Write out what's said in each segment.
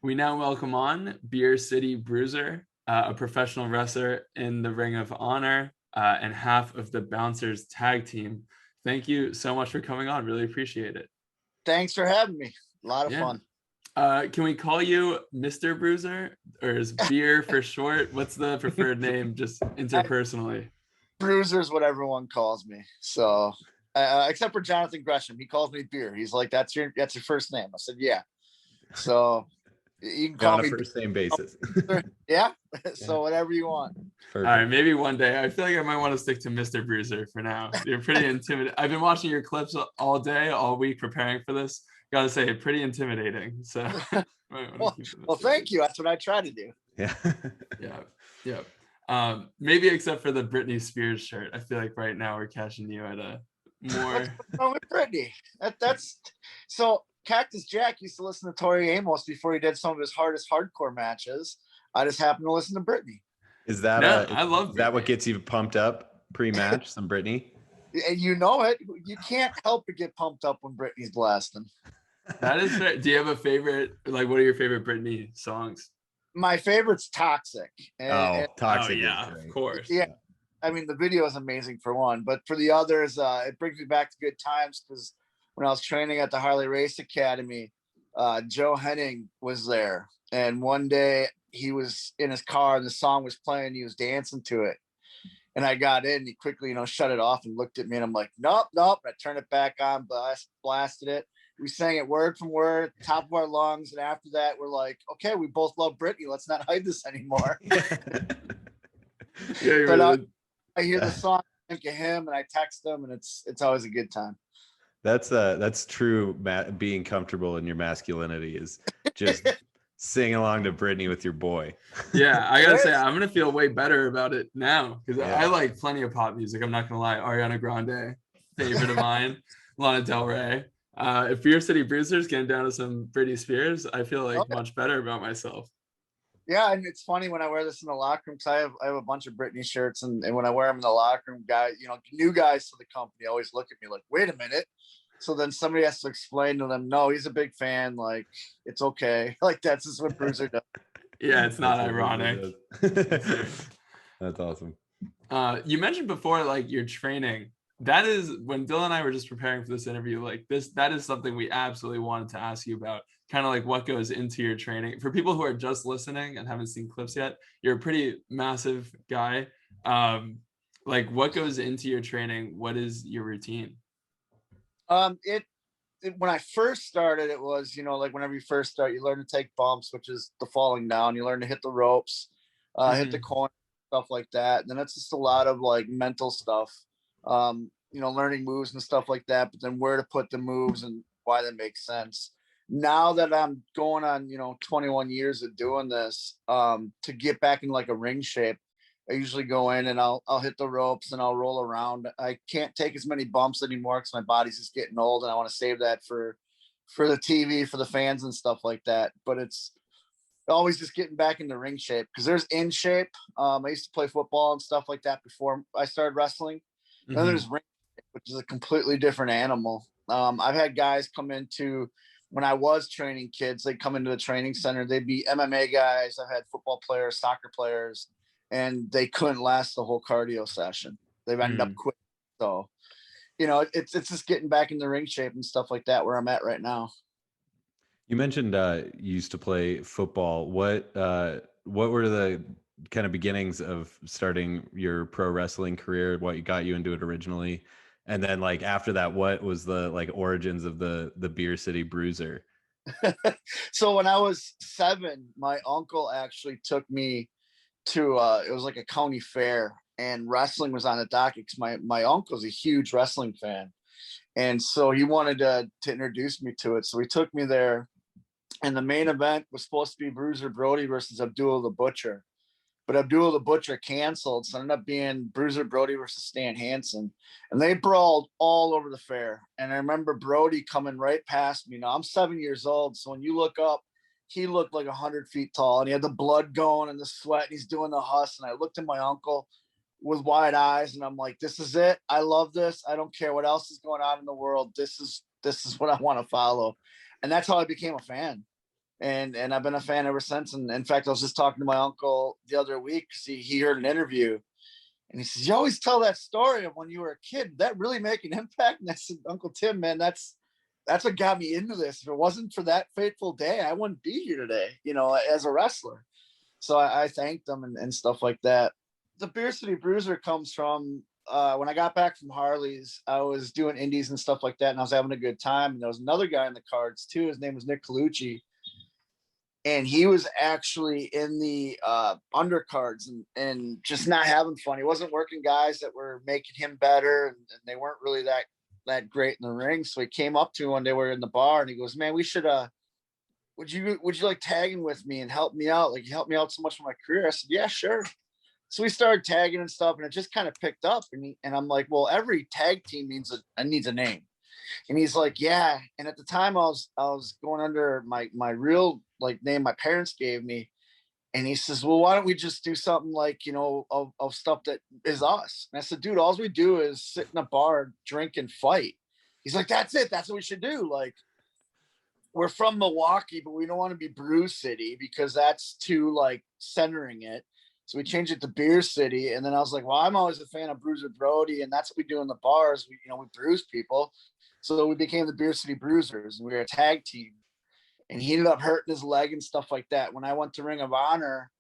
We now welcome on Beer City Bruiser, a professional wrestler in the Ring of Honor and half of the Bouncers tag team. Thank you so much for coming on. Really appreciate it. Thanks for having me. A lot of fun. Can we call you Mr. Bruiser, or is Beer for short? What's the preferred name, just interpersonally? Bruiser is what everyone calls me. So, except for Jonathan Gresham, he calls me Beer. He's like, "That's your first name." I said, "Yeah." So you can call on a me first name basis. Yeah. So whatever you want. All Perfect. right, maybe one day. I feel like I might want to stick to Mr. Bruiser for now. You're pretty intimidating. I've been watching your clips all day, all week, preparing for this. Gotta say, pretty intimidating. So, well, thank you. That's what I try to do. Yeah. Yeah. Maybe except for the Britney Spears shirt. I feel like right now we're catching you at a more. What's wrong with Britney? That's so. Cactus Jack used to listen to Tori Amos before he did some of his hardest hardcore matches. I just happened to listen to Britney. Is that I love is that what gets you pumped up pre-match? Some Britney? And you know it. You can't help but get pumped up when Britney's blasting. That is fair. Do you have a favorite? Like, what are your favorite Britney songs? My favorite's Toxic. Toxic. Oh, yeah, of course. Yeah. I mean, the video is amazing for one, but for the others, it brings me back to good times because when I was training at the Harley Race Academy, Joe Henning was there. And one day he was in his car and the song was playing. He was dancing to it. And I got in, he quickly, shut it off and looked at me and I'm like, nope. I turned it back on, blasted it. We sang it word from word, top of our lungs. And after that, we're like, okay, we both love Britney. Let's not hide this anymore. But I hear the song, I think of him and I text him and it's always a good time. That's true. Being comfortable in your masculinity is just sing along to Britney with your boy. Yeah, I gotta say, I'm gonna feel way better about it now because I like plenty of pop music. I'm not gonna lie. Ariana Grande, favorite of mine. Lana Del Rey. If Beer City Bruisers getting down to some Britney Spears, I feel like much better about myself. Yeah, and it's funny when I wear this in the locker room because I have a bunch of Britney shirts, and when I wear them in the locker room, new guys to the company always look at me like, "Wait a minute." So then somebody has to explain to them, "No, he's a big fan. Like, it's okay. Like that's just what Bruiser does." Yeah, it's not ironic. That's awesome. You mentioned before, like your training. That is when Dylan and I were just preparing for this interview. Like that is something we absolutely wanted to ask you about. Kind of like what goes into your training. For people who are just listening and haven't seen clips yet, you're a pretty massive guy. Like what goes into your training? What is your routine? When I first started, it was, like whenever you first start, you learn to take bumps, which is the falling down. You learn to hit the ropes, hit the corner, stuff like that. And then it's just a lot of like mental stuff, learning moves and stuff like that, but then where to put the moves and why that makes sense. Now that I'm going on, 21 years of doing this, to get back in like a ring shape, I usually go in and I'll hit the ropes and I'll roll around. I can't take as many bumps anymore because my body's just getting old and I want to save that for the TV, for the fans and stuff like that. But it's always just getting back into ring shape because there's in shape. I used to play football and stuff like that before I started wrestling. Mm-hmm. Then there's ring shape, which is a completely different animal. I've had guys come into, when I was training kids, they'd come into the training center. They'd be MMA guys. I've had football players, soccer players, and they couldn't last the whole cardio session. They've ended up quitting. So, it's just getting back in the ring shape and stuff like that where I'm at right now. You mentioned you used to play football. What were the kind of beginnings of starting your pro wrestling career? What got you into it originally? And then like after that, what was the like origins of the Beer City Bruiser? So when I was 7, my uncle actually took me to it was like a county fair and wrestling was on the docket because my uncle's a huge wrestling fan. And so he wanted to introduce me to it. So he took me there and the main event was supposed to be Bruiser Brody versus Abdullah the Butcher. But Abdullah the Butcher canceled. So it ended up being Bruiser Brody versus Stan Hansen. And they brawled all over the fair. And I remember Brody coming right past me. Now I'm 7 years old. So when you look up, he looked like 100 feet tall and he had the blood going and the sweat and he's doing the huss. And I looked at my uncle with wide eyes and I'm like, this is it. I love this. I don't care what else is going on in the world. This is what I want to follow. And that's how I became a fan. and I've been a fan ever since. And in fact, I was just talking to my uncle the other week because he heard an interview, and he says, "You always tell that story of when you were a kid. Did that really make an impact?" And I said, "Uncle Tim, man, that's what got me into this. If it wasn't for that fateful day, I wouldn't be here today, as a wrestler." So I thanked them and stuff like that. The Beer City Bruiser comes from when I got back from Harley's. I was doing indies and stuff like that, and I was having a good time. And there was another guy in the cards too. His name was Nick Colucci, and he was actually in the undercards and just not having fun. He wasn't working guys that were making him better, and they weren't really that great in the ring. So he came up to him one day, we were in the bar, and he goes, "Man, we should would you like tagging with me and help me out? Like, you helped me out so much with my career." I said, "Yeah, sure." So we started tagging and stuff, and it just kind of picked up. And I'm like, "Well, every tag team needs a name." And he's like, "Yeah." And at the time, I was going under my real name my parents gave me. And he says, "Well, why don't we just do something like, of stuff that is us?" And I said, "Dude, all we do is sit in a bar, drink, and fight." He's like, "That's it. That's what we should do. Like, we're from Milwaukee, but we don't want to be Brew City because that's too centering it. So we changed it to Beer City." And then I was like, "Well, I'm always a fan of Bruiser Brody, and that's what we do in the bars. We bruise people." So we became the Beer City Bruisers, and we were a tag team. And he ended up hurting his leg and stuff like that. When I went to Ring of Honor,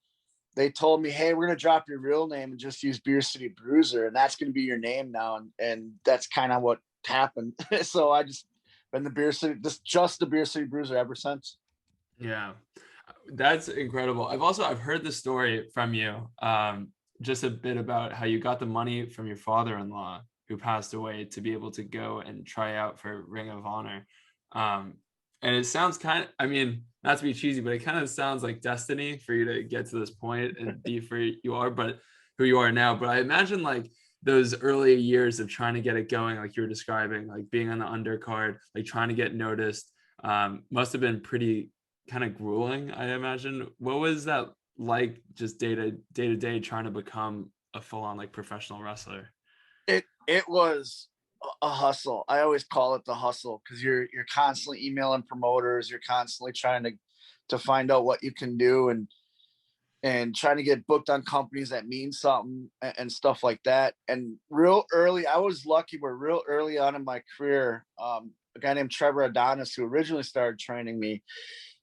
they told me, "Hey, we're going to drop your real name and just use Beer City Bruiser. And that's going to be your name now." And that's kind of what happened. So I just been the Beer City, just the Beer City Bruiser ever since. Yeah, that's incredible. I've heard the story from you, just a bit about how you got the money from your father-in-law who passed away to be able to go and try out for Ring of Honor. And it sounds I mean, not to be cheesy, but it kind of sounds like destiny for you to get to this point and be who you are now. But I imagine those early years of trying to get it going, like you were describing, like being on the undercard, like trying to get noticed, must have been pretty kind of grueling, I imagine. What was that like, just day to day trying to become a full-on professional wrestler? It was a hustle. I always call it the hustle because you're constantly emailing promoters, you're constantly trying to find out what you can do and trying to get booked on companies that mean something and stuff like that. And real early, I was lucky, but real early on in my career, a guy named Trevor Adonis, who originally started training me,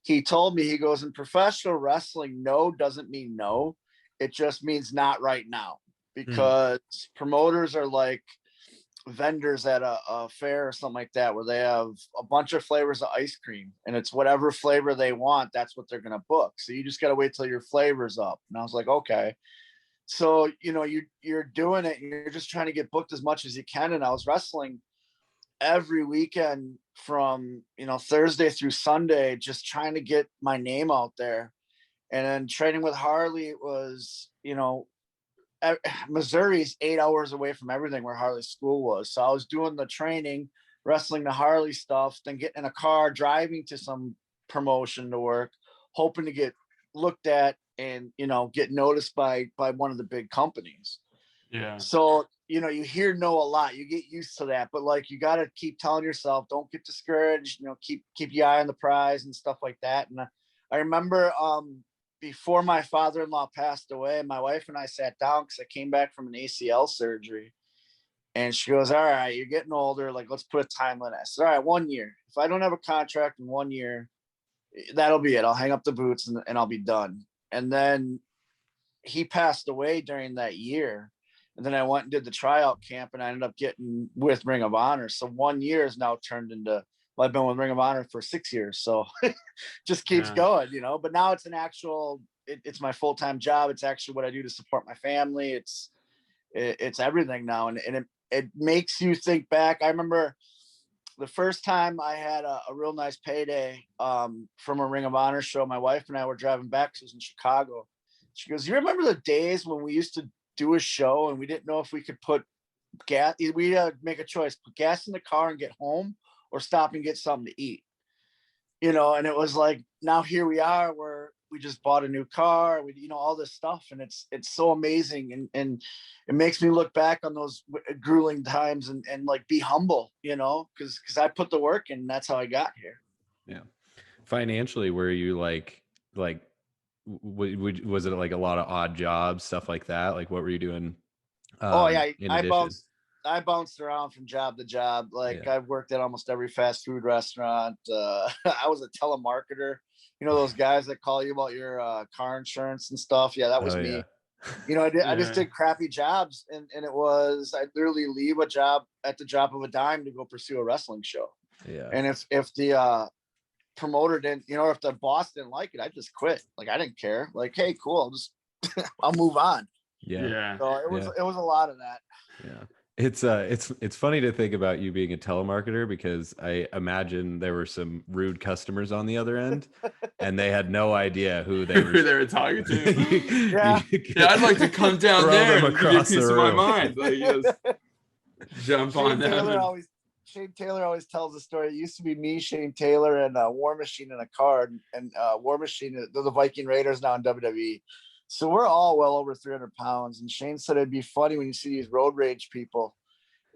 he told me, he goes, "In professional wrestling, no doesn't mean no. It just means not right now." Because promoters are like vendors at a fair or something like that, where they have a bunch of flavors of ice cream, and it's whatever flavor they want, that's what they're going to book. So you just got to wait till your flavor's up. And I was like, okay. So, you're doing it and you're just trying to get booked as much as you can. And I was wrestling every weekend from, Thursday through Sunday, just trying to get my name out there. And then training with Harley was, Missouri's 8 hours away from everything where Harley's school was. So I was doing the training, wrestling the Harley stuff, then getting in a car, driving to some promotion to work, hoping to get looked at and, get noticed by one of the big companies. Yeah. So, you hear no a lot, you get used to that, but you got to keep telling yourself, don't get discouraged, keep your eye on the prize and stuff like that. And I remember, before my father-in-law passed away, my wife and I sat down because I came back from an ACL surgery. And she goes, "All right, you're getting older. Let's put a time limit." I said, "All right, 1 year. If I don't have a contract in 1 year, that'll be it. I'll hang up the boots and I'll be done." And then he passed away during that year. And then I went and did the tryout camp, and I ended up getting with Ring of Honor. So 1 year is now turned into, I've been with Ring of Honor for 6 years. So just keeps going, but now it's an actual, it's my full-time job. It's actually what I do to support my family. It's everything now. And it makes you think back. I remember the first time I had a real nice payday from a Ring of Honor show. My wife and I were driving back, 'cause it was in Chicago. She goes, "You remember the days when we used to do a show and we didn't know if we could put gas, we had to make a choice, put gas in the car and get home, or stop and get something to eat." And it was like, now here we are where we just bought a new car, all this stuff. And it's so amazing. And it makes me look back on those grueling times and be humble, because I put the work in, and that's how I got here. Yeah. Financially, were you like was it like a lot of odd jobs, stuff like that? Like what were you doing Oh yeah, in addition? I bounced around from job to job. Like Yeah. I've worked at almost every fast food restaurant. I was a telemarketer. You know those guys that call you about your car insurance and stuff. Yeah, that was Oh me. yeah. You know, I just Yeah. did crappy jobs, and it was I'd literally leave a job at the drop of a dime to go pursue a wrestling show. Yeah. And if the promoter didn't, you know, if the boss didn't like it, I just quit. Like I didn't care. Like, hey, cool, I'll move on. Yeah. Yeah. So Yeah. it was a lot of that. Yeah. It's funny to think about you being a telemarketer because I imagine there were some rude customers on the other end and they had no idea who they were. Who they were talking to. Yeah. Yeah, I'd like to come down Throw there them and give you a across the piece of my room. mind. Like, just jump on them. Shane Taylor always tells the story. It used to be me, Shane Taylor, and War Machine in a car, and War Machine, the Viking Raiders now in WWE. So we're all well over 300 pounds. And Shane said it'd be funny when you see these road rage people.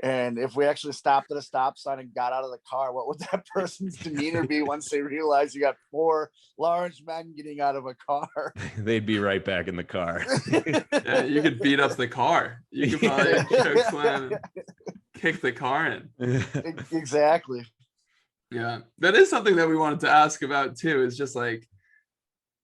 And if we actually stopped at a stop sign and got out of the car, what would that person's demeanor be once they realize you got 4 large men getting out of a car? They'd be right back in the car. Yeah, you could beat up the car. You could probably choke slam and kick the car in. Exactly. Yeah, that is something that we wanted to ask about too. Is just like,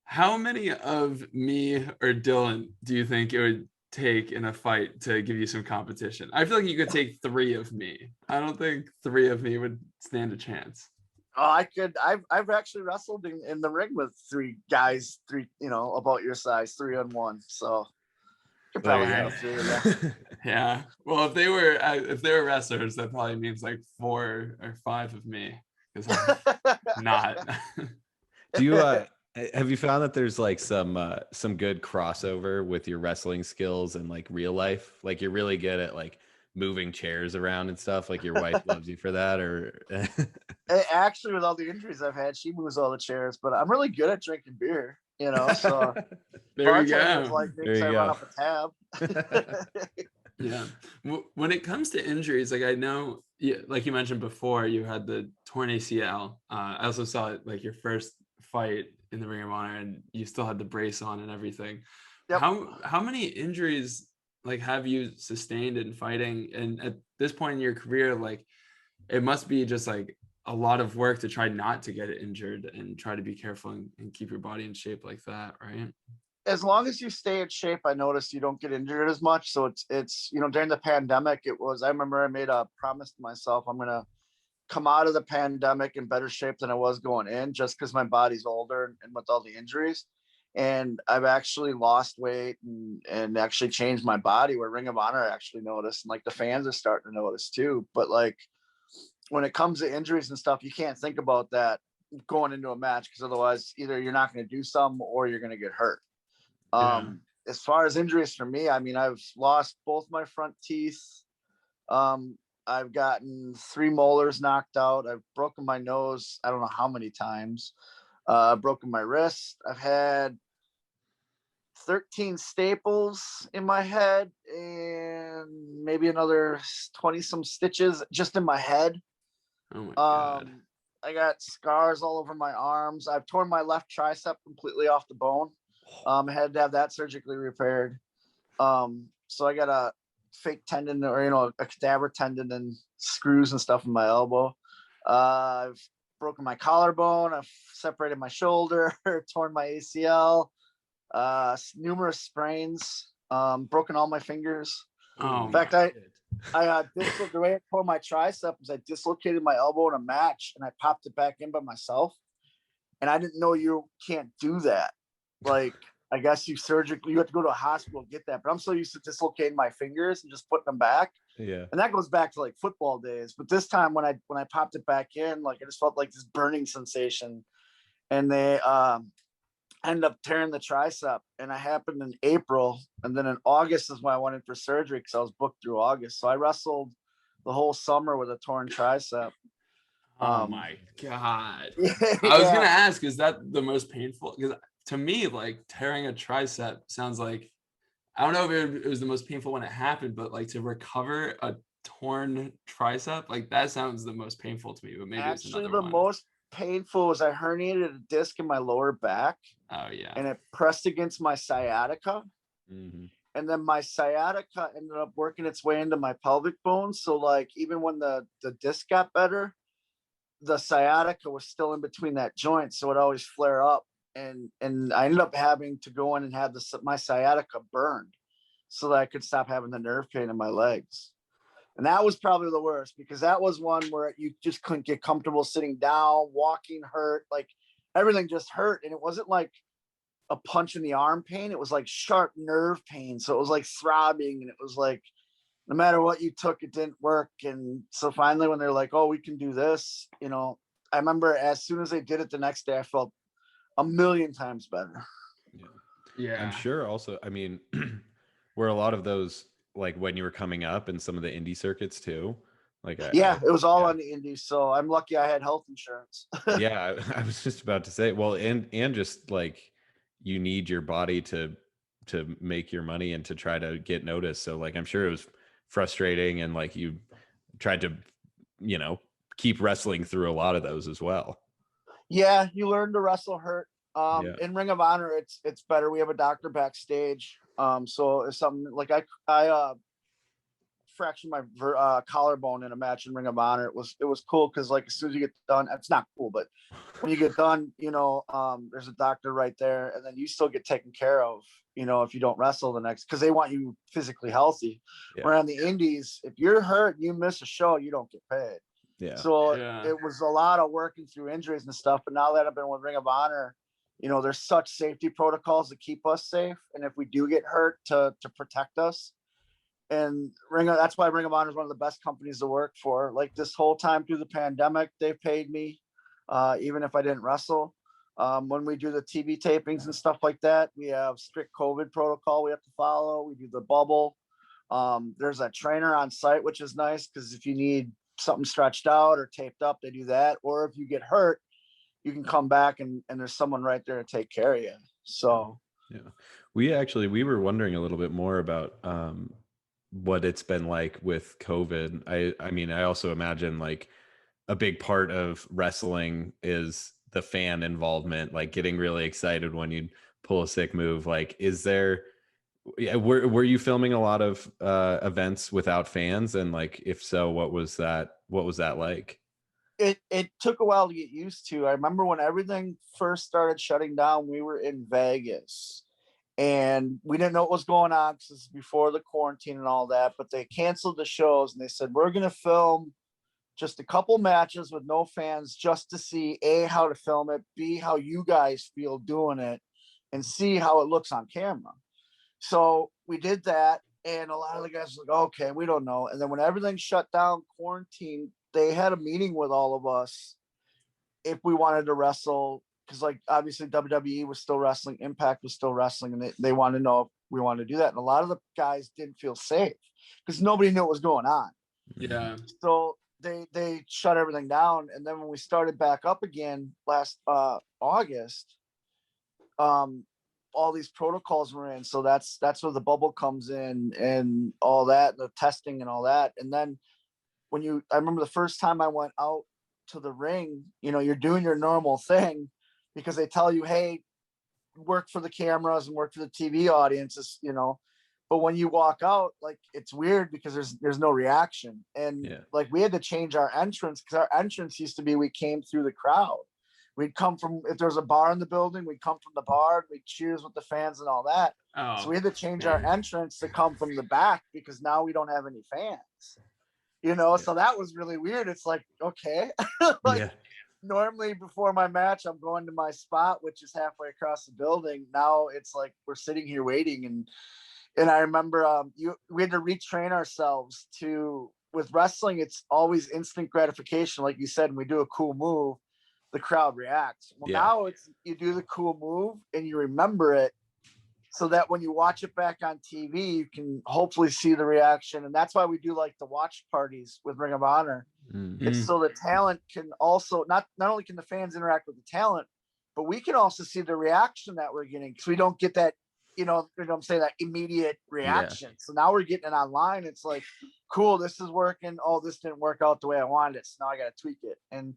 how many of me or Dylan do you think it would take in a fight to give you some competition? I feel like you could take 3 of me. I don't think 3 of me would stand a chance. Oh, I could. I've actually wrestled in the ring with 3 guys, 3, you know, about your size, 3-on-1. So you could probably handle 3 of them. Yeah. Well, if they were wrestlers, that probably means like 4 or 5 of me, because I'm not. Do you have you found that there's like some good crossover with your wrestling skills and like real life? Like you're really good at like moving chairs around and stuff. Like your wife loves you for that, or Actually, with all the injuries I've had, she moves all the chairs. But I'm really good at drinking beer, you know. So There we bartenders go. like me There 'cause you I go. run up a tab. Yeah. When it comes to injuries, like I know, like you mentioned before, you had the torn ACL. I also saw it like your first fight in the Ring of Honor, and you still had the brace on and everything. Yep. How many injuries like have you sustained in fighting? And at this point in your career, like it must be just like a lot of work to try not to get injured and try to be careful and keep your body in shape like that, right? As long as you stay in shape, I noticed you don't get injured as much. So it's you know, during the pandemic, I remember I made a promise to myself, I'm gonna come out of the pandemic in better shape than I was going in, just because my body's older and with all the injuries. And I've actually lost weight and actually changed my body, where Ring of Honor actually noticed, and like the fans are starting to notice too. But like when it comes to injuries and stuff, you can't think about that going into a match, because otherwise either you're not going to do some or you're going to get hurt. Yeah. As far as injuries for me, I mean, I've lost both my front teeth. I've gotten 3 molars knocked out. I've broken my nose, I don't know how many times. Broken my wrist. I've had 13 staples in my head and maybe another 20 some stitches just in my head. Oh my God. I got scars all over my arms. I've torn my left tricep completely off the bone. I had to have that surgically repaired. So I got a fake tendon, or you know, a cadaver tendon and screws and stuff in my elbow. I've broken my collarbone. I've separated my shoulder, torn my ACL, numerous sprains, broken all my fingers. Oh In fact, my. the way I tore my tricep was I dislocated my elbow in a match and I popped it back in by myself. And I didn't know you can't do that. Like, I guess you have to go to a hospital to get that. But I'm so used to dislocating my fingers and just putting them back. yeah. And that goes back to like football days. But this time when I popped it back in, like I just felt like this burning sensation. And they ended up tearing the tricep. And it happened in April. And then in August is when I went in for surgery, because I was booked through August. So I wrestled the whole summer with a torn tricep. Oh my God. Yeah. I was gonna ask, is that the most painful? Because to me, like tearing a tricep sounds like, I don't know if it was the most painful when it happened, but like to recover a torn tricep, like that sounds the most painful to me. But maybe it's Actually, another the one. most painful was I herniated a disc in my lower back. Oh yeah. And it pressed against my sciatica. Mm-hmm. And then my sciatica ended up working its way into my pelvic bone. So like even when the disc got better, the sciatica was still in between that joint. So it always flare up. And I ended up having to go in and have my sciatica burned so that I could stop having the nerve pain in my legs. And that was probably the worst because that was one where you just couldn't get comfortable sitting down, walking hurt, like everything just hurt. And it wasn't like a punch in the arm pain. It was like sharp nerve pain. So it was like throbbing and it was like, no matter what you took, it didn't work. And so finally when they're like, oh, we can do this, you know, I remember as soon as they did it the next day, I felt a million times better. Yeah. I'm sure also, I mean, were a lot of those like when you were coming up in some of the indie circuits too? Like, it was all on the indies. So I'm lucky I had health insurance. Yeah, I was just about to say, well, and just like you need your body to make your money and to try to get noticed. So like, I'm sure it was frustrating and like you tried to, you know, keep wrestling through a lot of those as well. Yeah, you learn to wrestle hurt. In Ring of Honor, it's better. We have a doctor backstage. So if something like I fractured my collarbone in a match in Ring of Honor. It was cool because like as soon as you get done, it's not cool, but when you get done, you know, there's a doctor right there, and then you still get taken care of. You know, if you don't wrestle the next, because they want you physically healthy. Yeah. Where on the indies, if you're hurt, you miss a show, you don't get paid. Yeah. So it was a lot of working through injuries and stuff. But now that I've been with Ring of Honor, you know, there's such safety protocols to keep us safe. And if we do get hurt, to protect us. And that's why Ring of Honor is one of the best companies to work for. Like this whole time through the pandemic, they've paid me, even if I didn't wrestle. When we do the TV tapings and stuff like that, we have strict COVID protocol we have to follow. We do the bubble. There's a trainer on site, which is nice because if you need something stretched out or taped up, they do that. Or if you get hurt, you can come back and there's someone right there to take care of you. So yeah, we were wondering a little bit more about what it's been like with COVID. I mean, I also imagine like a big part of wrestling is the fan involvement, like getting really excited when you pull a sick move. Like, were you filming a lot of events without fans? And like, if so, what was that like? It took a while to get used to. I remember when everything first started shutting down, we were in Vegas and we didn't know what was going on because it's before the quarantine and all that, but they canceled the shows and they said, we're going to film just a couple matches with no fans just to see A, how to film it, B, how you guys feel doing it, and C, how it looks on camera. So we did that. And a lot of the guys were like, okay, we don't know. And then when everything shut down, quarantine, they had a meeting with all of us if we wanted to wrestle. Because like obviously WWE was still wrestling, Impact was still wrestling, and they wanted to know if we wanted to do that. And a lot of the guys didn't feel safe because nobody knew what was going on. Yeah. So they shut everything down. And then when we started back up again last August, all these protocols were in. So that's where the bubble comes in and all that, the testing and all that. And then I remember the first time I went out to the ring, you know, you're doing your normal thing because they tell you, hey, work for the cameras and work for the TV audiences, you know. But when you walk out, like it's weird because there's no reaction. And like we had to change our entrance because our entrance used to be we came through the crowd. We'd come from, if there's a bar in the building, we'd come from the bar, we'd cheers with the fans and all that. So we had to change our entrance to come from the back because now we don't have any fans. You know, so that was really weird. It's like, okay. Normally before my match, I'm going to my spot, which is halfway across the building. Now it's like we're sitting here waiting. And I remember we had to retrain ourselves with wrestling, it's always instant gratification. Like you said, when we do a cool move, the crowd reacts. Well, now it's you do the cool move and you remember it so that when you watch it back on TV, you can hopefully see the reaction. And that's why we do like the watch parties with Ring of Honor. Mm-hmm. It's so the talent can also, not only can the fans interact with the talent, but we can also see the reaction that we're getting. Because we don't get that, you know what I'm saying, that immediate reaction. So now we're getting it online. It's like, cool, this is working. Oh, this didn't work out the way I wanted it. So now I got to tweak it. And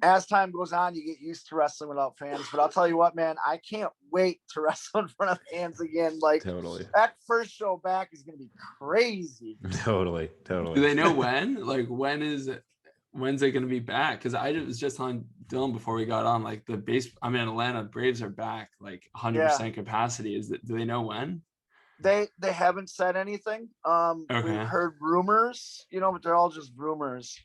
as time goes on, you get used to wrestling without fans. But I'll tell you what, man, I can't wait to wrestle in front of fans again. Like, Totally. that first show back is going to be crazy. Totally. Do they know when? Like, when's it going to be back? Because I was just telling Dylan before we got on, like, Atlanta Braves are back, like 100% capacity. Do they know when? They haven't said anything. Okay. We've heard rumors, but they're all just rumors.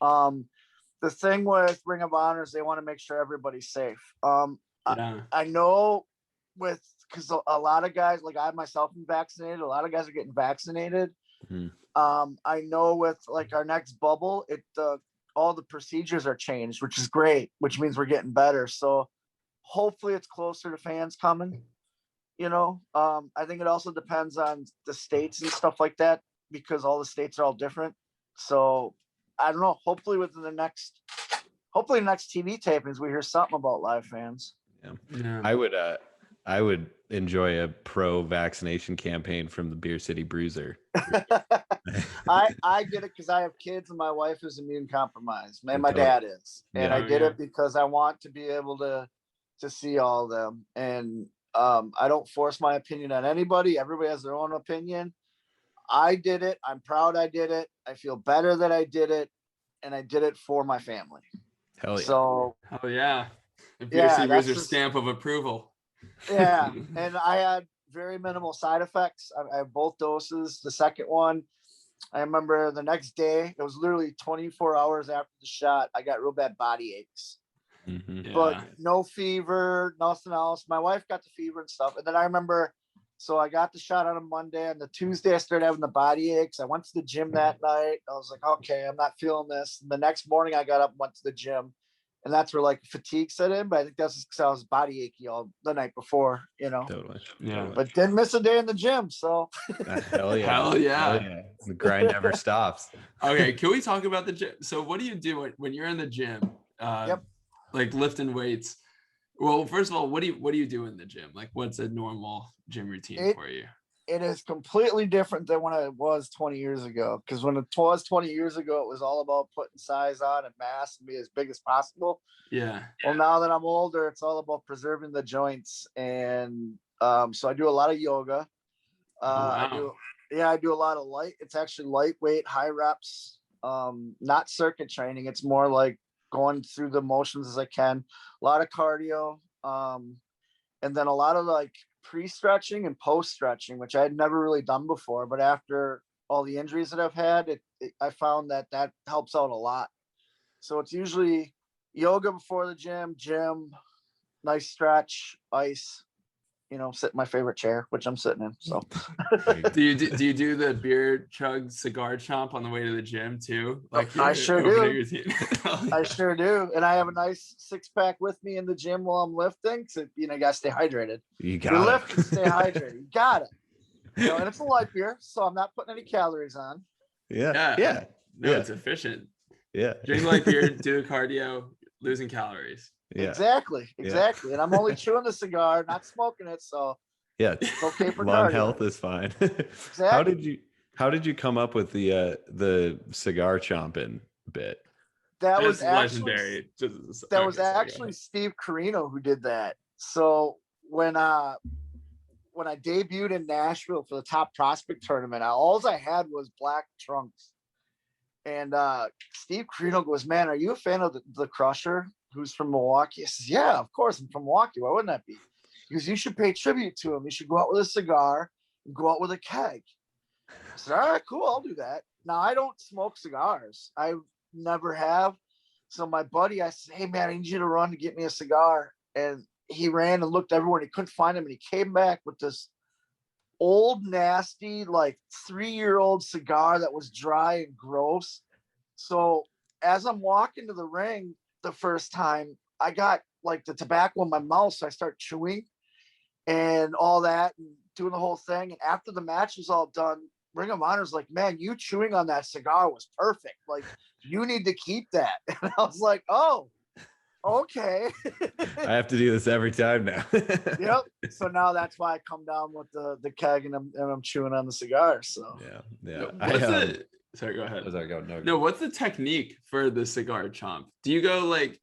The thing with Ring of Honor is they want to make sure everybody's safe. I know because a lot of guys, like I myself am vaccinated, a lot of guys are getting vaccinated. I know with like our next bubble, all the procedures are changed, which is great, which means we're getting better. So hopefully it's closer to fans coming. I think it also depends on the states and stuff like that, because all the states are all different. So I don't know. Hopefully next TV tapings, we hear something about live fans. Yeah. I would enjoy a pro vaccination campaign from the Beer City Bruiser. I did it because I have kids and my wife is immune compromised. Man, my dad is, and I did it because I want to be able to see all of them. And I don't force my opinion on anybody. Everybody has their own opinion. I did it. I'm proud I did it. I feel better that I did it, and I did it for my family. Hell yeah. So hell yeah. The Beer City Bruiser stamp of approval. Yeah. And I had very minimal side effects. I have both doses. The second one, I remember the next day, it was literally 24 hours after the shot, I got real bad body aches. But no fever, nothing else. My wife got the fever and stuff. And then I remember, so I got the shot on a Monday, and the Tuesday I started having the body aches. I went to the gym that night. I was like, okay, I'm not feeling this. And the next morning I got up and went to the gym, and that's where like fatigue set in. But I think that's just because I was body achy all the night before, Totally. Yeah. But didn't miss a day in the gym. So hell yeah. Hell yeah. The grind never stops. Okay. Can we talk about the gym? So what do you do when you're in the gym? Like lifting weights? Well, first of all, what do you do in the gym? Like, what's a normal gym routine for you? It is completely different than when it was 20 years ago. Because when it was 20 years ago, it was all about putting size on and mass and be as big as possible. Yeah. Well, now that I'm older, it's all about preserving the joints. And so I do a lot of yoga. I do a lot of it's actually lightweight, high reps, not circuit training. It's more like going through the motions as I can. A lot of cardio, and then a lot of like pre-stretching and post-stretching, which I had never really done before. But after all the injuries that I've had, I found that helps out a lot. So it's usually yoga before the gym, nice stretch, ice, sit in my favorite chair, which I'm sitting in. So do you do the beer chug cigar chomp on the way to the gym too? Like I sure do. I sure do. And I have a nice 6-pack with me in the gym while I'm lifting. So, you gotta stay hydrated. You got lift and stay hydrated. You got it. And it's a light beer, so I'm not putting any calories on. Yeah. No, it's efficient. Yeah. Drink light beer, do cardio, losing calories. Yeah. Exactly. Yeah. And I'm only chewing the cigar, not smoking it. So it's okay for lung cardio. health is fine. Exactly. How did you come up with the cigar chomping bit? That was legendary. That was actually Steve Carino who did that. So when I debuted in Nashville for the Top Prospect Tournament, all I had was black trunks. And Steve Carino goes, "Man, are you a fan of the Crusher, who's from Milwaukee?" I says, "Yeah, of course, I'm from Milwaukee. Why wouldn't that be?" He goes, "You should pay tribute to him. You should go out with a cigar and go out with a keg." I said, "All right, cool, I'll do that." Now, I don't smoke cigars. I never have. So my buddy, I said, "Hey, man, I need you to run to get me a cigar." And he ran and looked everywhere, and he couldn't find him. And he came back with this old, nasty, like 3-year-old cigar that was dry and gross. So as I'm walking to the ring the first time, I got like the tobacco in my mouth. So I start chewing and all that and doing the whole thing. And after the match was all done, Ring of Honor's like, "Man, you chewing on that cigar was perfect. Like, you need to keep that." And I was like, "Oh, okay." I have to do this every time now. Yep. So now that's why I come down with the keg and I'm chewing on the cigar. So yeah. Sorry, go ahead. Sorry, go. No, what's the technique for the cigar chomp? Do you go like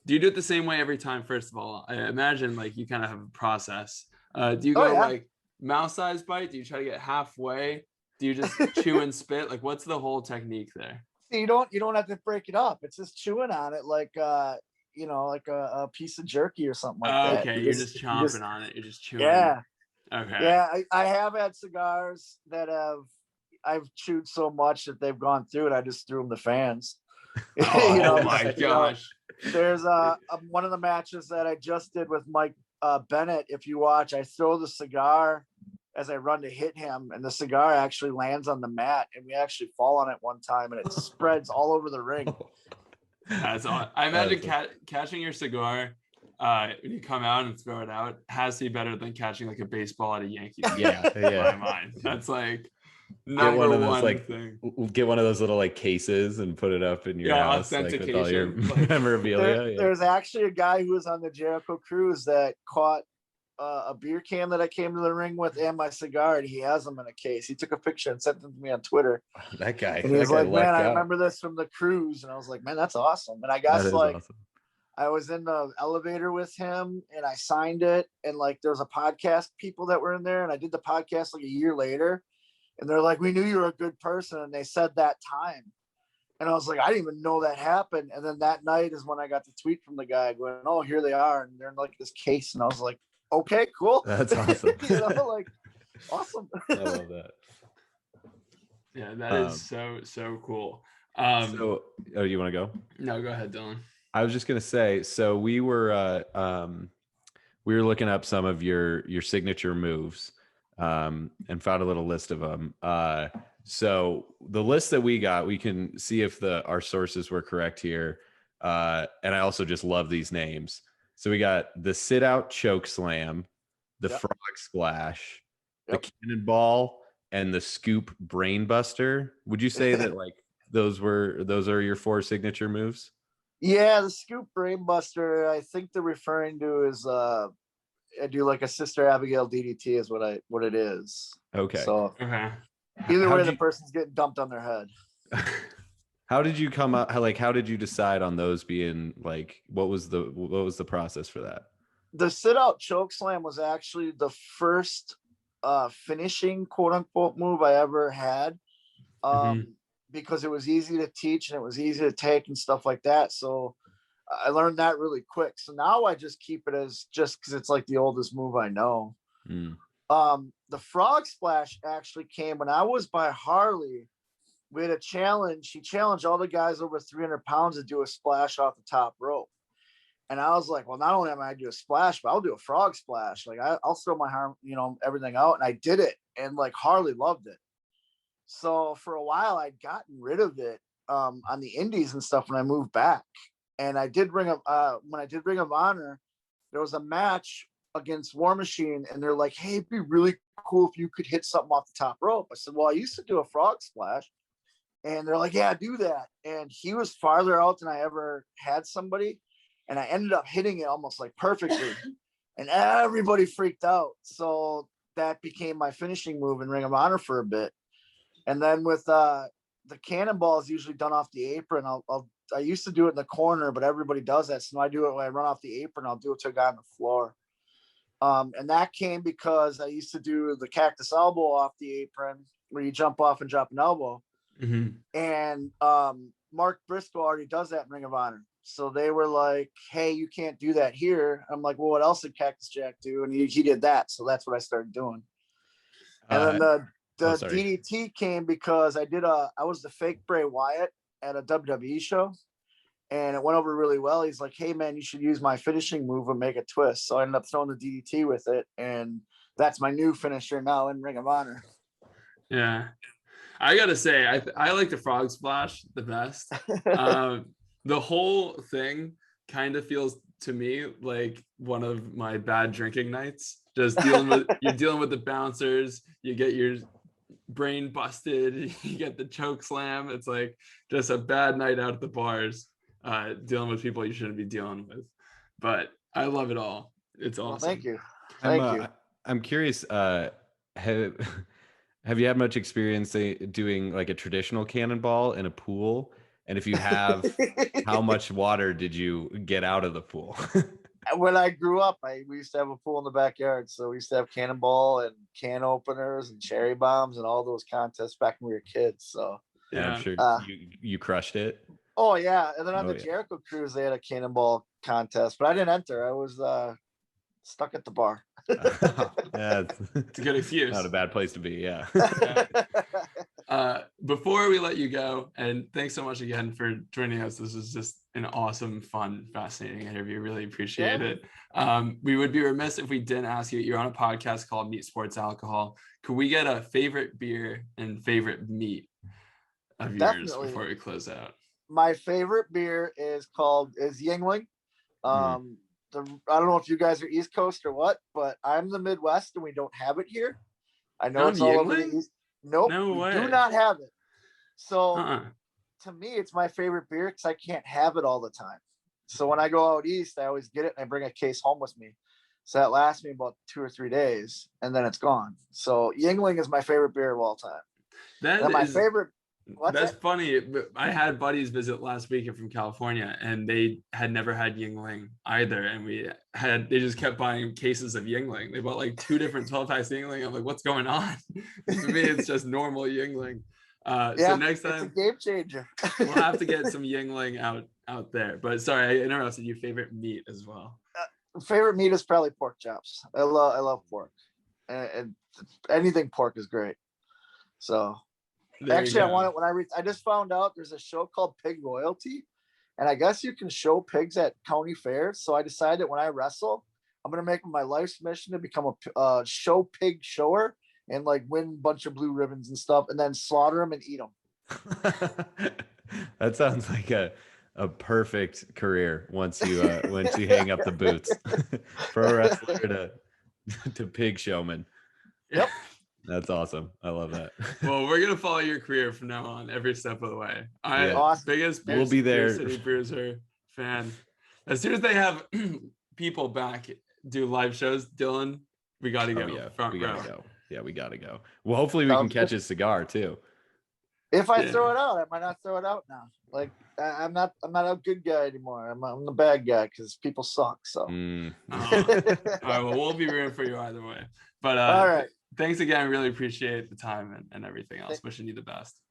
Do you do it the same way every time? First of all, I imagine like you kind of have a process. Do you Oh, go yeah. like mouth size bite? Do you try to get halfway? Do you just chew and spit? Like, what's the whole technique there? See, you don't have to break it up. It's just chewing on it like like a piece of jerky or something like Oh, that. okay, you're just chomping on it. You're just chewing. Yeah. Okay. Yeah, I have had cigars that I've chewed so much that they've gone through it. I just threw them to fans. Oh my gosh. There's one of the matches that I just did with Mike Bennett. If you watch, I throw the cigar as I run to hit him, and the cigar actually lands on the mat, and we actually fall on it one time, and it spreads all over the ring. That's awesome. I imagine catching your cigar when you come out and throw it out has to be better than catching like a baseball at a Yankees game. Yeah. In my mind. That's like Get one of those one like thing. Get one of those little like cases and put it up in your house, like with all your memorabilia. There's actually a guy who was on the Jericho cruise that caught a beer can that I came to the ring with and my cigar, and he has them in a case. He took a picture and sent them to me on Twitter. That guy. And he was like, "Man, I remember this from the cruise," and I was like, "Man, that's awesome." And I guess like awesome. I was in the elevator with him and I signed it, and like there was a podcast people that were in there, and I did the podcast like a year later, and they're like, "We knew you were a good person," and they said that time. And I was like, I didn't even know that happened. And then that night is when I got the tweet from the guy going, "Oh, here they are," and they're in like this case, and I was like, okay, cool. That's awesome. Like awesome. I love that. Yeah, that is so cool. So you want to go? No, go ahead, Dylan. I was just gonna say, so we were looking up some of your signature moves, and found a little list of them. So the list that we got, we can see if our sources were correct here. And I also just love these names. So we got the sit out choke slam, the frog splash, the cannonball, and the scoop brain buster. Would you say that like those are your 4 signature moves? Yeah, the scoop brain buster, I think they're referring to is I do like a Sister Abigail DDT is what it is. Okay. So either way, the person's getting dumped on their head. How did you come up? How did you decide on those being like? What was the process for that? The sit out choke slam was actually the first finishing quote unquote move I ever had, because it was easy to teach and it was easy to take and stuff like that. So I learned that really quick. So now I just keep it as just because it's like the oldest move I know. The frog splash actually came when I was by Harley. We had a challenge. He challenged all the guys over 300 pounds to do a splash off the top rope. And I was like, well, not only am I do a splash, but I'll do a frog splash. Like I'll throw my arm, everything out. And I did it. And like Harley loved it. So for a while I'd gotten rid of it on the indies and stuff when I moved back. And I did when I did Ring of Honor, there was a match against War Machine. And they're like, hey, it'd be really cool if you could hit something off the top rope. I said, well, I used to do a frog splash. And they're like, yeah, do that. And he was farther out than I ever had somebody. And I ended up hitting it almost like perfectly. And everybody freaked out. So that became my finishing move in Ring of Honor for a bit. And then with the cannonball is usually done off the apron. I used to do it in the corner, but everybody does that. So I do it when I run off the apron. I'll do it to a guy on the floor. And that came because I used to do the cactus elbow off the apron where you jump off and drop an elbow. And Mark Briscoe already does that in Ring of Honor. So they were like, hey, you can't do that here. I'm like, well, what else did Cactus Jack do? And he did that. So that's what I started doing. And then the DDT came because I was the fake Bray Wyatt at a WWE show. And it went over really well. He's like, hey, man, you should use my finishing move and make a twist. So I ended up throwing the DDT with it. And that's my new finisher now in Ring of Honor. Yeah. I got to say, I like the frog splash the best. The whole thing kind of feels to me like one of my bad drinking nights. Just you're dealing with the bouncers, you get your brain busted, you get the choke slam. It's like just a bad night out at the bars, dealing with people you shouldn't be dealing with. But I love it all. It's awesome. Well, thank you. I'm curious. Have you had much experience doing like a traditional cannonball in a pool? And if you have, how much water did you get out of the pool? When I grew up, we used to have a pool in the backyard. So we used to have cannonball and can openers and cherry bombs and all those contests back when we were kids. So And I'm sure you crushed it. oh yeah. And then on the yeah. Jericho cruise, they had a cannonball contest, but I didn't enter. I was stuck at the bar. Yeah, It's a good excuse. Not a bad place to be. Yeah. Before we let you go, and thanks so much again for joining us. This was just an awesome, fun, fascinating interview. Really appreciate it. We would be remiss if we didn't ask you. You're on a podcast called Meat Sports Alcohol. Could we get a favorite beer and favorite meat of yours Definitely. before we close out? My favorite beer is Yingling. I don't know if you guys are East Coast or what, but I'm the Midwest and we don't have it here. I know it's all over the East. Nope, no way. We do not have it. So to me, it's my favorite beer because I can't have it all the time. So when I go out East, I always get it and I bring a case home with me. So that lasts me about 2 or 3 days and then it's gone. So Yingling is my favorite beer of all time. My favorite. That's funny. I had buddies visit last week from California and they had never had Yingling either. And they just kept buying cases of Yingling. They bought like 2 different 12-packs Yingling. I'm like, what's going on? To me, it's just normal Yingling. So next time, it's a game changer. We'll have to get some Yingling out there. But sorry, I interrupted you. Favorite meat as well. Favorite meat is probably pork chops. I love pork. And anything pork is great. So actually, I want it I just found out there's a show called Pig Royalty, and I guess you can show pigs at county fairs. So I decided when I wrestle, I'm gonna make my life's mission to become a show pig shower and like win a bunch of blue ribbons and stuff, and then slaughter them and eat them. That sounds like a perfect career once you hang up the boots. Pro wrestler to pig showman. Yep. That's awesome. I love that. Well, we're gonna follow your career from now on, every step of the way. Awesome. Biggest we'll be there. Beer City Bruiser fan. As soon as they have people back do live shows, Dylan, we gotta go. Front row. Go. Yeah, we gotta go. Well, hopefully we can catch his cigar too. If I throw it out, I might not throw it out now. Like I'm not a good guy anymore. I'm the bad guy because people suck. So. All right. Well, we'll be rooting for you either way. But all right. Thanks again. I really appreciate the time and everything else. Wishing you the best.